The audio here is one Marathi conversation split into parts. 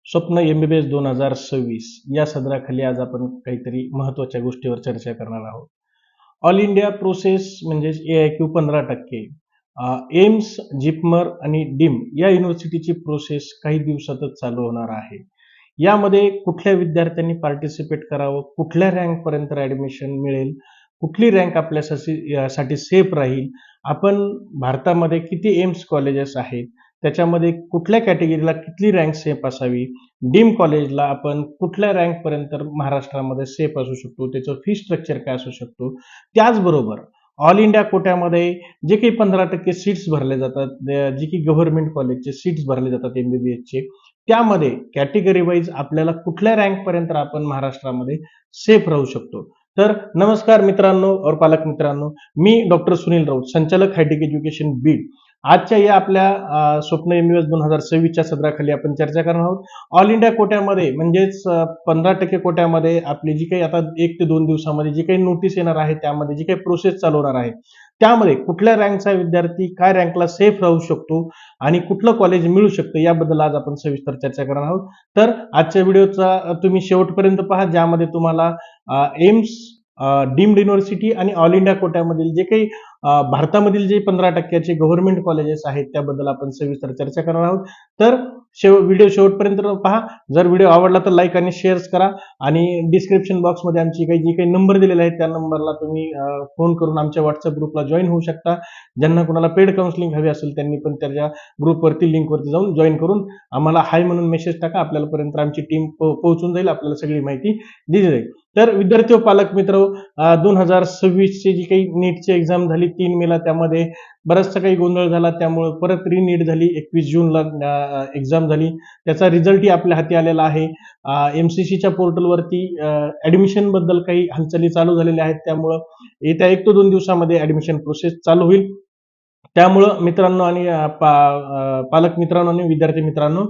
स्वप्न MBBS 2026 या सदराखाली आज आपण काहीतरी महत्त्वाच्या गोष्टीवर चर्चा करणार आहोत. ऑल इंडिया प्रोसेस म्हणजे AIQ 15%, एम्स, जिपमर आणि डीम या युनिव्हर्सिटीची प्रोसेस काही दिवसातच चालू होणार आहे. यामध्ये कुठल्या विद्यार्थ्यांनी पार्टिसिपेट करावं, कुठल्या रँकपर्यंत ॲडमिशन मिळेल, कुठली रँक आपल्यासाठी सेफ राहील, आपण भारतामध्ये किती एम्स कॉलेजेस आहेत, त्याच्यामध्ये कुठल्या कॅटेगरीला किती रँक सेफ असावी, डीम कॉलेजला आपण कुठल्या रँकपर्यंत महाराष्ट्रामध्ये सेफ असू शकतो, त्याचं फी स्ट्रक्चर काय असू शकतो. त्याचबरोबर ऑल इंडिया कोट्यामध्ये जे काही 15% सीट्स भरले जातात, जे काही गव्हर्नमेंट कॉलेजचे सीट्स भरले जातात MBBSचे, त्यामध्ये कॅटेगरी वाईज आपल्याला कुठल्या रँकपर्यंत आपण महाराष्ट्रामध्ये सेफ राहू शकतो. तर नमस्कार मित्रांनो और पालक मित्रांनो, मी डॉक्टर सुनील राऊत, संचालक हायटेक एज्युकेशन बीड. आजच्या या आपल्या स्वप्न MBBS 2026च्या सदराखाली आपण चर्चा करणार आहोत. ऑल इंडिया कोट्यामध्ये म्हणजेच 15% कोट्यामध्ये आपली जी काही आता 1 ते 2 दिवसामध्ये जी काही नोटीस येणार आहे, त्यामध्ये जी काही प्रोसेस चालू होणार आहे, त्यामध्ये कुठल्या रँकचा विद्यार्थी काय रँकला सेफ राहू शकतो आणि कुठलं कॉलेज मिळू शकतं याबद्दल आज आपण सविस्तर चर्चा करणार आहोत. तर आजच्या व्हिडिओचा तुम्ही शेवटपर्यंत पहा, ज्यामध्ये तुम्हाला एम्स, डीम्ड युनिव्हर्सिटी आणि ऑल इंडिया कोट्यामधील जे काही भारतामधील जे 15%चे गव्हर्नमेंट कॉलेजेस आहेत त्याबद्दल आपण सविस्तर चर्चा करणार आहोत. तर व्हिडिओ शेवटपर्यंत पहा. जर व्हिडिओ आवडला तर लाईक आणि शेअर करा आणि डिस्क्रिप्शन बॉक्समध्ये आमची जे काही नंबर दिलेले आहेत त्या नंबरला तुम्ही फोन करून आमच्या व्हॉट्सअप ग्रुपला जॉईन होऊ शकता. ज्यांना कोणाला पेड काउन्सिलिंग हवी असेल त्यांनी पण त्याच्या ग्रुपवरती लिंकवरती जाऊन जॉईन करून आम्हाला हाय म्हणून मेसेज टाका. आपल्यापर्यंत आमची टीम पोहोचून जाईल, आपल्याला सगळी माहिती दिली जाईल. तर विद्यार्थी व पालक मित्र, 2026ची जी काही नीटची एक्झाम झाली 3 मेला, त्यामध्ये बराचसा काही गोंधळ झाला, त्यामुळे परत रीनीट झाली. 21 जूनला एक्झाम झाली, त्याचा रिझल्टही आपल्या हाती आलेला आहे. MCCच्या पोर्टलवरती ऍडमिशन बद्दल काही हालचाली चालू झालेल्या आहेत, त्यामुळं येत्या 1 ते 2 दिवसामध्ये ऍडमिशन प्रोसेस चालू होईल. त्यामुळं मित्रांनो आणि पालक मित्रांनो आणि विद्यार्थी मित्रांनो,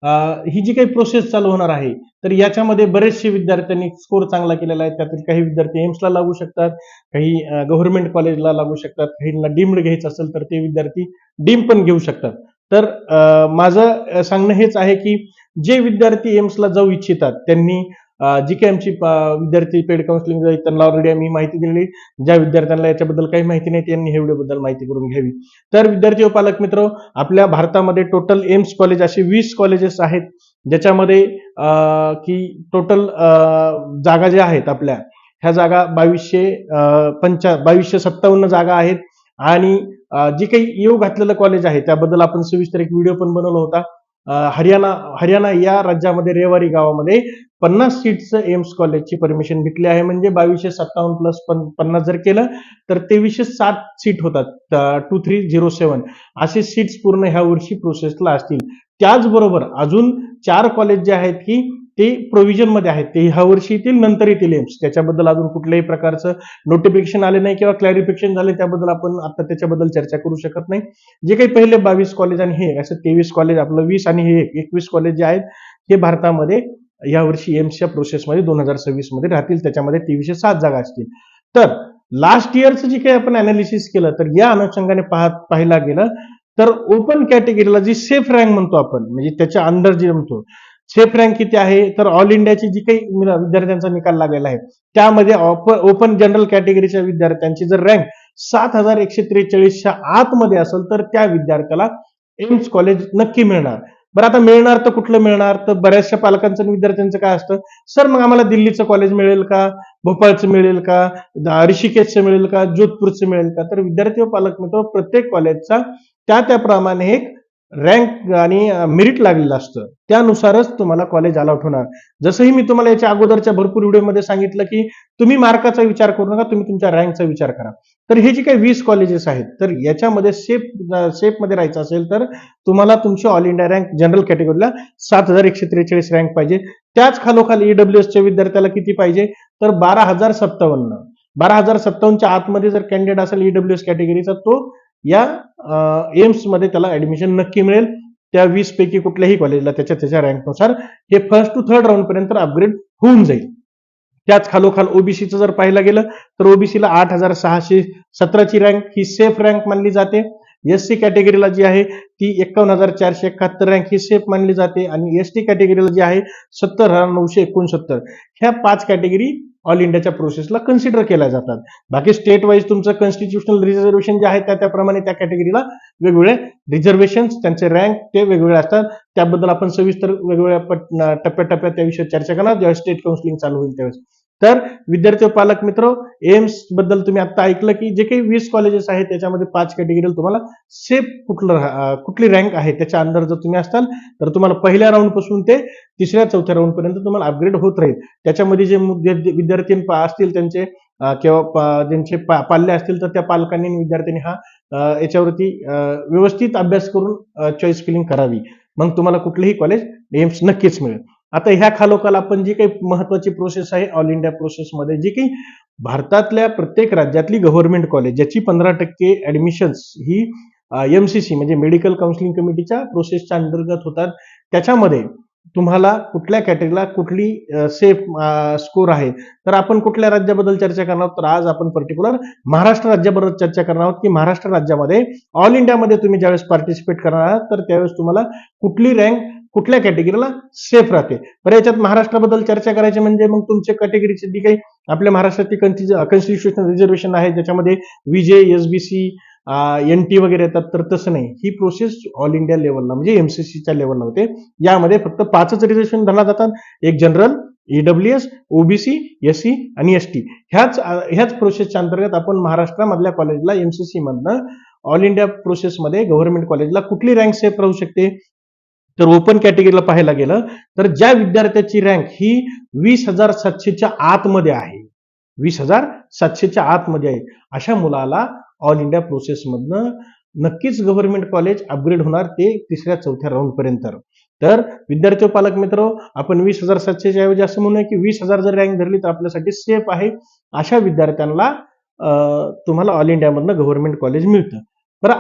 ही जी काही प्रोसेस चालू होणार आहे, तर याच्यामध्ये बरेचसे विद्यार्थ्यांनी स्कोर चांगला केलेला आहे. त्यातील काही विद्यार्थी एम्सला लागू शकतात, काही गव्हर्नमेंट कॉलेजला लागू शकतात, काहींना डीम्ड घ्यायचं असेल तर ते विद्यार्थी डीम पण घेऊ शकतात. तर माझं सांगणं हेच आहे की जे विद्यार्थी एम्सला जाऊ इच्छितात त्यांनी जी काही आमची विद्यार्थी पेड काउन्सिलिंग त्यांना ऑलरेडी आम्ही माहिती दिलेली. ज्या विद्यार्थ्यांना याच्याबद्दल काही माहिती नाही त्यांनी हे व्हिडिओबद्दल माहिती करून घ्यावी. तर विद्यार्थी व पालक मित्र, आपल्या भारतामध्ये टोटल एम्स कॉलेज असे 20 कॉलेजेस आहेत, ज्याच्यामध्ये की टोटल जागा ज्या आहेत आपल्या, ह्या जागा 2257 जागा आहेत. आणि जे काही येऊ घातलेलं कॉलेज आहे त्याबद्दल आपण सविस्तर एक व्हिडिओ पण बनवला होता. हरियाणा या राज्यामध्ये रेवारी गावामध्ये 50 सीट्सचं एम्स कॉलेजची परमिशन भेटली आहे. म्हणजे 2257 प्लस 50 जर केलं तर 2307 सीट होतात. 2307 असे सीट्स पूर्ण ह्या वर्षी प्रोसेसला असतील. त्याचबरोबर अजून 4 कॉलेज जे आहेत की ते प्रोव्हिजन मध्ये आहेत, ते ह्या वर्षी येतील, नंतर येतील एम्स. त्याच्याबद्दल अजून कुठल्याही प्रकारचं नोटिफिकेशन आले नाही किंवा क्लॅरिफिकेशन झाले, त्याबद्दल आपण आता त्याच्याबद्दल चर्चा करू शकत नाही. जे काही पहिले 22 कॉलेज आणि हे असं 23 कॉलेज, आपलं 20 आणि हे 21 कॉलेज जे आहेत हे भारतामध्ये यावर्षी एम्सच्या प्रोसेसमध्ये 2026 मध्ये राहतील. त्याच्यामध्ये 2307 जागा असतील. तर लास्ट इयरचं जे काही आपण अनालिसिस केलं तर या अनुषंगाने पाहायला गेलं तर ओपन कॅटेगरीला जी सेफ रँक म्हणतो आपण, म्हणजे त्याच्या अंडर जे म्हणतो सेफ रँक किती आहे, तर ऑल इंडियाची जी काही विद्यार्थ्यांचा निकाल लागलेला आहे त्यामध्ये ओपन जनरल कॅटेगरीच्या विद्यार्थ्यांची जर रँक 7143च्या आतमध्ये असेल तर त्या विद्यार्थ्याला एम्स कॉलेज नक्की मिळणार. बरं, आता मिळणार तर कुठलं मिळणार, तर बऱ्याचशा पालकांचं आणि विद्यार्थ्यांचं काय असतं, सर मग आम्हाला दिल्लीचं कॉलेज मिळेल का, भोपाळचं मिळेल का, ऋषिकेशचं मिळेल का, जोधपूरचं मिळेल का. तर विद्यार्थी व पालक मित्र, प्रत्येक कॉलेजचा त्याप्रमाणे एक रँक आणि मेरिट लागलेलं असतं, त्यानुसारच तुम्हाला कॉलेज अलॉट होणार. जसंही मी तुम्हाला याच्या अगोदरच्या भरपूर व्हिडिओमध्ये सांगितलं की तुम्ही मार्काचा विचार करू नका, तुम्ही तुमच्या रँकचा विचार करा. तर हे जे काही 20 कॉलेजेस आहेत, तर याच्यामध्ये सेफ मध्ये राहायचं असेल तर तुम्हाला तुमची ऑल इंडिया रँक जनरल कॅटेगरीला 7143 रँक पाहिजे. त्याच खालोखाल ईडब्ल्यूएसच्या विद्यार्थ्याला किती पाहिजे, तर 12057च्या आतमध्ये जर कॅन्डिडेट असेल ईडब्ल्यूएस कॅटेगरीचा, तो या एम्स मध्ये त्याला ऍडमिशन नक्की मिळेल. त्या 20 पैकी कुठल्याही कॉलेजला त्याच्या रँकनुसार हे फर्स्ट टू थर्ड राऊंड पर्यंत अपग्रेड होऊन जाईल. त्याच खालोखाल ओबीसीचं जर पाहायला गेलं तर ओबीसीला 8617ची रँक ही सेफ रँक मानली जाते. SC कॅटेगरीला जी आहे ती 51,471 रँक ही सेफ मानली जाते आणि ST कॅटेगरीला जी आहे 70,969. ह्या 5 कॅटेगरी ऑल इंडियाच्या प्रोसेसला कन्सिडर केल्या जातात. बाकी स्टेट वाईज तुमचं कॉन्स्टिट्युशनल रिझर्वेशन जे आहे त्याप्रमाणे त्या कॅटेगरीला वेगवेगळे रिझर्वेशन त्यांचे रँक ते वेगवेगळे असतात. त्याबद्दल आपण सविस्तर वेगवेगळ्या टप्प्याटप्प्यात त्याविषयी चर्चा करणार जेव्हा स्टेट काउन्सिलिंग चालू होईल त्यावेळेस. तर विद्यार्थी व पालक मित्र, एम्स बद्दल तुम्ही आता ऐकलं की जे काही 20 कॉलेजेस आहेत त्याच्यामध्ये 5 कॅटेगरीला तुम्हाला सेफ कुठली रँक आहे त्याच्या अंडर जर तुम्ही असताल तर तुम्हाला पहिल्या राऊंड पासून ते तिसऱ्या चौथ्या राऊंड पर्यंत तुम्हाला अपग्रेड होत राहील. त्याच्यामध्ये जे विद्यार्थी असतील त्यांचे किंवा ज्यांचे पाल्य असतील तर त्या पालकांनी आणि विद्यार्थ्यांनी हा याच्यावरती व्यवस्थित अभ्यास करून चॉईस फिलिंग करावी. मग तुम्हाला कुठलेही कॉलेज एम्स नक्कीच मिळेल. आता ह्या खालोखाल आपण जी काही महत्वाची प्रोसेस आहे ऑल इंडिया प्रोसेसमध्ये जी काही भारतातल्या प्रत्येक राज्यातली गव्हर्नमेंट कॉलेज ज्याची 15% ऍडमिशन्स ही MCC म्हणजे मेडिकल काउन्सिलिंग कमिटीच्या प्रोसेसच्या अंतर्गत होतात. त्याच्यामध्ये तुम्हाला कुठल्या कॅटेगरीला कुठली सेफ स्कोर आहे. तर आपण कुठल्या राज्याबद्दल चर्चा करणार आहोत तर आज आपण पर्टिक्युलर महाराष्ट्र राज्याबद्दल चर्चा करणार आहोत की महाराष्ट्र राज्यामध्ये ऑल इंडियामध्ये तुम्ही ज्यावेळेस पार्टिसिपेट करणार आहात तर त्यावेळेस तुम्हाला कुठली रँक कुठल्या कॅटेगरीला सेफ राहते. तर याच्यात महाराष्ट्राबद्दल चर्चा करायची म्हणजे मग तुमच्या कॅटेगरीची जी काही आपल्या महाराष्ट्रातली कॉन्स्टिट्युशनल रिझर्वेशन आहे ज्याच्यामध्ये विजे SBC NT वगैरे येतात तर तसं नाही. ही प्रोसेस ऑल इंडिया लेवलला म्हणजे MCCच्या लेवलला होते. यामध्ये फक्त 5च रिझर्वेशन धरला जातात. एक जनरल, EWS, OBC, SC आणि ST. ह्याच प्रोसेसच्या अंतर्गत आपण महाराष्ट्रामधल्या कॉलेजला MCC मधनं ऑल इंडिया प्रोसेसमध्ये गव्हर्नमेंट कॉलेजला कुठली रँक सेफ राहू शकते. तर ओपन कॅटेगरीला पाहायला गेलं तर ज्या विद्यार्थ्याची रँक ही 20,700च्या आतमध्ये आहे, 20,700च्या आतमध्ये आहे, अशा मुलाला ऑल इंडिया प्रोसेसमधनं नक्कीच गव्हर्नमेंट कॉलेज अपग्रेड होणार ते तिसऱ्या चौथ्या राऊंड पर्यंत. तर विद्यार्थी व पालक मित्र, आपण 20,700च्या ऐवजी असं म्हणूया की 20,000 जर रँक धरली तर आपल्यासाठी सेफ आहे. अशा विद्यार्थ्यांना तुम्हाला ऑल इंडियामधनं गव्हर्नमेंट कॉलेज मिळतं. बरं,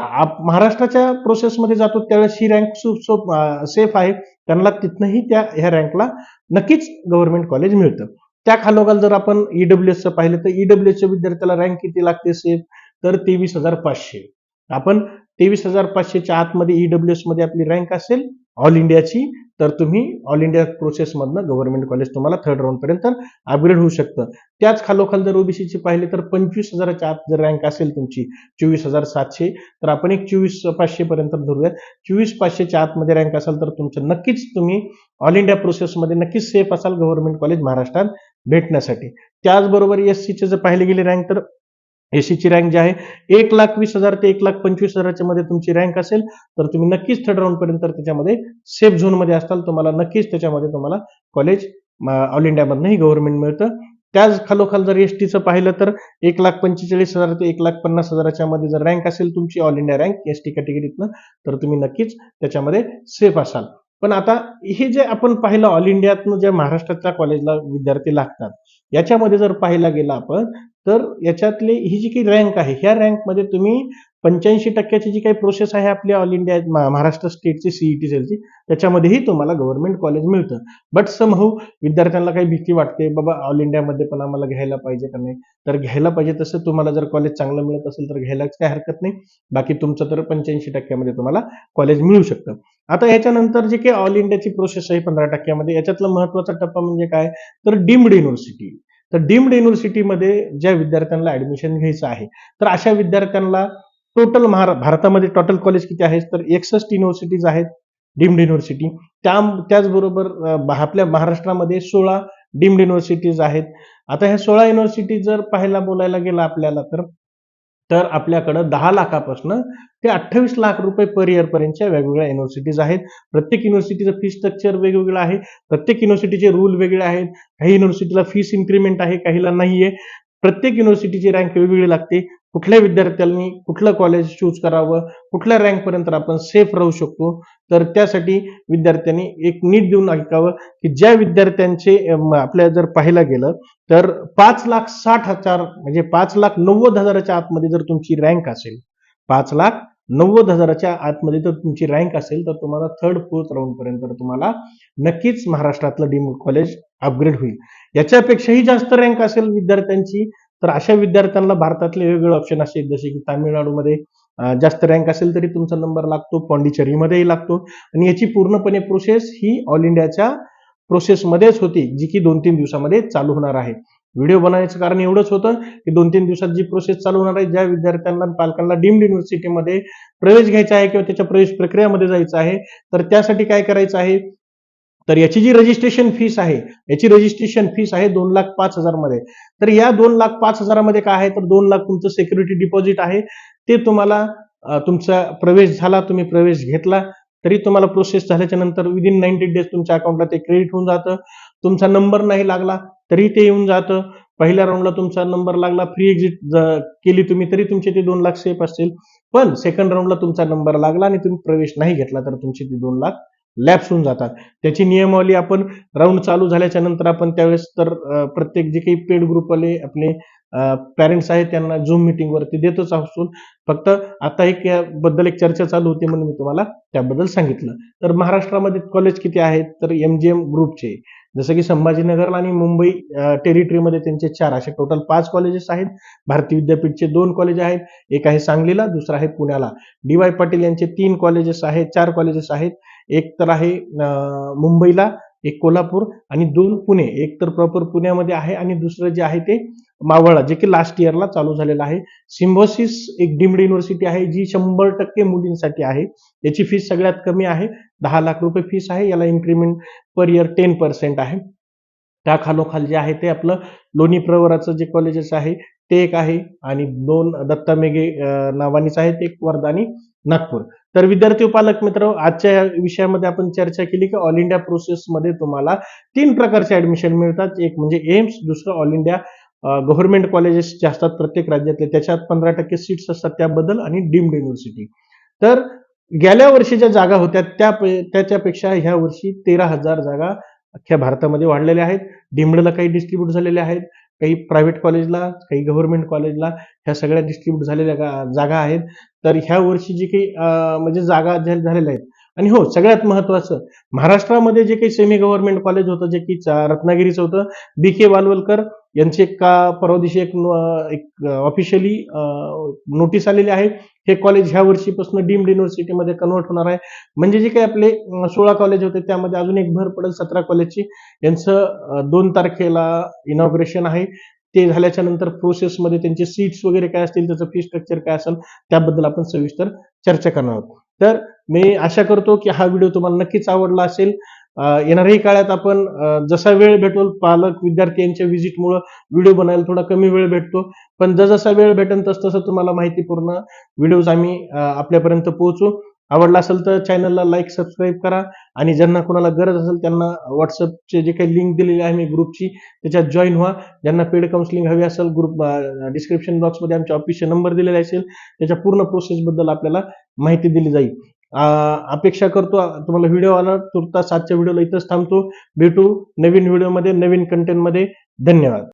महाराष्ट्राच्या प्रोसेसमध्ये जातो त्यावेळेस ही रँक सेफ आहे. त्यांना तिथनंही ह्या रँकला नक्कीच गव्हर्नमेंट कॉलेज मिळतं. त्या खालोखाल जर आपण EWSचं पाहिलं तर EWSच्या विद्यार्थ्याला रँक किती लागते सेफ तर 23,500. आपण 23,500च्या आतमध्ये EWS मध्ये आपली रँक असेल ऑल इंडियाची तर तुम्ही ऑल इंडिया प्रोसेसमधनं गव्हर्नमेंट कॉलेज तुम्हाला थर्ड राऊंड पर्यंत अपग्रेड होऊ शकतं. त्याच खालोखाल जर OBCची पाहिली तर 25,000च्या आत जर रँक असेल तुमची 24,700 तर आपण एक 24,500 पर्यंत धरूयात. 24,500च्या आतमध्ये रँक असाल तर तुमचं नक्कीच तुम्ही ऑल इंडिया प्रोसेसमध्ये नक्कीच सेफ असाल गव्हर्नमेंट कॉलेज महाराष्ट्रात भेटण्यासाठी. त्याचबरोबर SCचे जर पाहिले गेले रँक तर SCची रँक जी आहे 1,20,000 ते 1,25,000च्या मध्ये तुमची रँक असेल तर तुम्ही नक्कीच थर्ड राऊंड पर्यंत त्याच्यामध्ये सेफ झोन मध्ये असताल. तुम्हाला नक्कीच त्याच्यामध्ये तुम्हाला कॉलेज ऑल इंडियामधनंही गव्हर्नमेंट मिळतं. त्याच खालोखाल जर STचं पाहिलं तर 1,45,000 ते 1,50,000च्या मध्ये जर रँक असेल तुमची ऑल इंडिया रँक ST कॅटेगरीतनं तर तुम्ही नक्कीच त्याच्यामध्ये सेफ असाल. पण आता हे जे आपण पाहिलं ऑल इंडियातनं जे महाराष्ट्राच्या कॉलेजला विद्यार्थी लागतात याच्यामध्ये जर पाहायला गेलं आपण तर याच्यातली ही जी काही रँक आहे ह्या रँकमध्ये तुम्ही 85% जी काही प्रोसेस आहे आपल्या ऑल इंडिया महाराष्ट्र स्टेटची CET सेलची त्याच्यामध्येही तुम्हाला गव्हर्नमेंट कॉलेज मिळतं. बट समहाऊ विद्यार्थ्यांना काही भीती वाटते बाबा ऑल इंडियामध्ये पण आम्हाला घ्यायला पाहिजे का नाही. तर घ्यायला पाहिजे तसं तुम्हाला जर कॉलेज चांगलं मिळत असेल तर घ्यायलाच काही हरकत नाही. बाकी तुमचं तर 85% तुम्हाला कॉलेज मिळू शकतं. आता याच्यानंतर जे काही ऑल इंडियाची प्रोसेस आहे 15% याच्यातला महत्वाचा टप्पा म्हणजे काय तर डीम्ड युनिव्हर्सिटी. तर डीम्ड युनिव्हर्सिटीमध्ये ज्या विद्यार्थ्यांना ऍडमिशन घ्यायचं आहे तर अशा विद्यार्थ्यांना टोटल भारतामध्ये टोटल कॉलेज किती आहेत तर 61 युनिव्हर्सिटीज आहेत डीम्ड युनिव्हर्सिटी. त्याचबरोबर आपल्या महाराष्ट्रामध्ये 16 डीम्ड युनिव्हर्सिटीज आहेत. आता ह्या 16 युनिव्हर्सिटी जर बोलायला गेलं आपल्याला तर आपल्याकडं 10 लाखापासून ते 28 लाख रुपये पर इयर पर्यंतच्या वेगवेगळ्या युनिव्हर्सिटीज आहेत. प्रत्येक युनिव्हर्सिटीचं फी स्ट्रक्चर वेगवेगळं आहे. प्रत्येक युनिव्हर्सिटीचे रूल वेगळे आहेत. काही युनिव्हर्सिटीला फीस इन्क्रीमेंट आहे, काहीला नाहीये. प्रत्येक युनिव्हर्सिटीची रँक वेगवेगळी लागते. कुठल्या विद्यार्थ्यांनी कुठलं कॉलेज चूज करावं, कुठल्या रँक पर्यंत आपण सेफ राहू शकतो तर त्यासाठी विद्यार्थ्यांनी एक नीट देऊन ऐकावं की ज्या विद्यार्थ्यांचे आपल्या जर पाहायला गेलं तर 5,60,000 म्हणजे 5,90,000च्या आतमध्ये जर तुमची रँक असेल 5,90,000च्या आतमध्ये जर तुमची रँक असेल तर तुम्हाला थर्ड फोर्थ राऊंड पर्यंत तुम्हाला नक्कीच महाराष्ट्रातलं डीम्ड कॉलेज अपग्रेड होईल. याच्यापेक्षाही जास्त रँक असेल विद्यार्थ्यांची तर अशा विद्यार्थ्यांना भारतातले वेगवेगळे ऑप्शन असे जसे की तामिळनाडूमध्ये जास्त रँक असेल तरी तुमचा नंबर लागतो, पॉंडिचेरीमध्येही लागतो. आणि याची पूर्णपणे प्रोसेस ही ऑल इंडियाच्या प्रोसेसमध्येच होती, जी की 2-3 दिवसामध्ये चालू होणार आहे. व्हिडिओ बनवण्याचं कारण एवढंच होतं की 2-3 दिवसात जी प्रोसेस चालू होणार आहे, ज्या विद्यार्थ्यांना पालकांना डीम्ड युनिव्हर्सिटीमध्ये प्रवेश घ्यायचा आहे किंवा त्याच्या प्रवेश प्रक्रियामध्ये जायचं आहे, तर त्यासाठी काय करायचं आहे, तर याची जी रजिस्ट्रेशन फीस आहे, याची रजिस्ट्रेशन फीस आहे 2,05,000 मध्ये. तर या 2,05,000 मध्ये काय आहे, तर 2 लाख तुमचं सिक्युरिटी डिपॉझिट आहे. ते तुम्हाला तुमचा प्रवेश झाला, तुम्ही प्रवेश घेतला तरी तुम्हाला प्रोसेस झाल्याच्या नंतर विदिन 90 डेज तुमच्या अकाउंटला ते क्रेडिट होऊन जातं. तुमचा नंबर नाही लागला तरी ते येऊन जातं. पहिल्या राऊंडला तुमचा नंबर लागला, फ्री एक्झिट केली तुम्ही तरी तुमचे ते 2 लाख सेफ असतील. पण सेकंड राऊंडला तुमचा नंबर लागला आणि तुम्ही प्रवेश नाही घेतला तर तुमचे ते 2 लाख लॅप्स होऊन जातात. त्याची नियमावली आपण राऊंड चालू झाल्याच्या नंतर आपण त्यावेळेस तर प्रत्येक जे काही पेड ग्रुपवाले आपले पॅरेंट्स आहेत त्यांना झूम मीटिंग वरती देतच असतो. फक्त आता एक याबद्दल एक चर्चा चालू होती म्हणून मी तुम्हाला त्याबद्दल सांगितलं. तर महाराष्ट्रामध्ये कॉलेज किती आहेत, तर MGM ग्रुपचे जसं की संभाजीनगर आणि मुंबई टेरिटरीमध्ये त्यांचे 4 असे टोटल 5 कॉलेजेस आहेत. भारती विद्यापीठचे 2 कॉलेज आहेत. एक आहे सांगलीला, दुसरं आहे पुण्याला. DY पाटील यांचे 3 कॉलेजेस आहेत, 4 कॉलेजेस आहेत. एक तर आहे मुंबईला, एक कोल्हापूर आणि 2 पुणे. एक तर प्रॉपर पुण्यामध्ये आहे आणि दुसरं जे आहे ते मावळला, जे की लास्ट इयरला चालू झालेलं आहे. सिम्बॉसिस एक डीम्ड युनिव्हर्सिटी आहे जी 100% मुलींसाठी आहे. याची फीस सगळ्यात कमी आहे, 10 लाख रुपये फीस आहे. याला इन्क्रीमेंट पर इयर 10% आहे. त्या खालोखाल जे आहे ते आपलं लोणी प्रवराचं जे कॉलेजेस आहे ते एक आहे आणि 2 दत्ता मेघे नावानीच आहेत, एक वर्धा आणि नागपूर. तर विद्यार्थी व पालक मित्र, आजच्या या विषयामध्ये आपण चर्चा केली की ऑल इंडिया प्रोसेसमध्ये तुम्हाला 3 प्रकारचे ऍडमिशन मिळतात. एक म्हणजे एम्स, दुसरं ऑल इंडिया गव्हर्नमेंट कॉलेजेस जे असतात प्रत्येक राज्यातले, त्याच्यात 15% सीट्स असतात त्याबद्दल, आणि डीम्ड युनिव्हर्सिटी. तर गेल्या वर्षी ज्या जागा होत्या त्याच्यापेक्षा ह्या वर्षी 13,000 जागा अख्ख्या भारतामध्ये वाढलेल्या आहेत. डीम्डला काही डिस्ट्रीब्यूट झालेल्या आहेत, काही प्रायव्हेट कॉलेजला, काही गव्हर्नमेंट कॉलेजला, ह्या सगळ्या डिस्ट्रीब्यूट झालेल्या जागा आहेत. तर ह्या वर्षी जी काही म्हणजे जागा झालेल्या आहेत. आणि हो, सगळ्यात महत्वाचं, महाराष्ट्रामध्ये जे काही सेमी गव्हर्नमेंट कॉलेज होतं, जे की रत्नागिरीचं होतं, BK वालवलकर यांचे परवा दिवशी एक ऑफिशियली नोटीस आलेली आहे. हे कॉलेज ह्या वर्षीपासून डीम्ड युनिव्हर्सिटीमध्ये कन्वर्ट होणार आहे. म्हणजे जे काही आपले 16 कॉलेज होते त्यामध्ये अजून एक भर पडेल 17 कॉलेजची. यांचं 2 तारखेला इनॉग्रेशन आहे. ते झाल्याच्या नंतर प्रोसेसमध्ये त्यांचे सीट्स वगैरे काय असतील, त्याचं फी स्ट्रक्चर काय असेल, त्याबद्दल आपण सविस्तर चर्चा करणार आहोत. तर मी आशा करतो की हा व्हिडिओ तुम्हाला नक्कीच आवडला असेल. येणाऱ्याही काळात आपण जसा वेळ भेटेल, पालक विद्यार्थी यांच्या व्हिजिटमुळे व्हिडिओ बनायला थोडा कमी वेळ भेटतो, पण जसा वेळ भेटेल तसं तुम्हाला माहितीपूर्ण व्हिडिओज आम्ही आपल्यापर्यंत पोहोचू. आवडला असेल तर चॅनलला लाईक, सबस्क्राईब करा. आणि ज्यांना कोणाला गरज असेल त्यांना व्हॉट्सअपचे जे काही लिंक दिलेली आहे मी ग्रुपची, त्याच्यात जॉईन व्हा. ज्यांना पेड काउन्सिलिंग हवी असेल, ग्रुप डिस्क्रिप्शन बॉक्समध्ये आमच्या ऑफिसचे नंबर दिलेले असेल, त्याच्या पूर्ण प्रोसेसबद्दल आपल्याला माहिती दिली जाईल. अपेक्षा करतो तुम्हाला व्हिडिओ आला. तुर्तास आजच्या व्हिडिओला इथंच थांबतो. भेटू नवीन व्हिडिओमध्ये, नवीन कंटेंटमध्ये. धन्यवाद.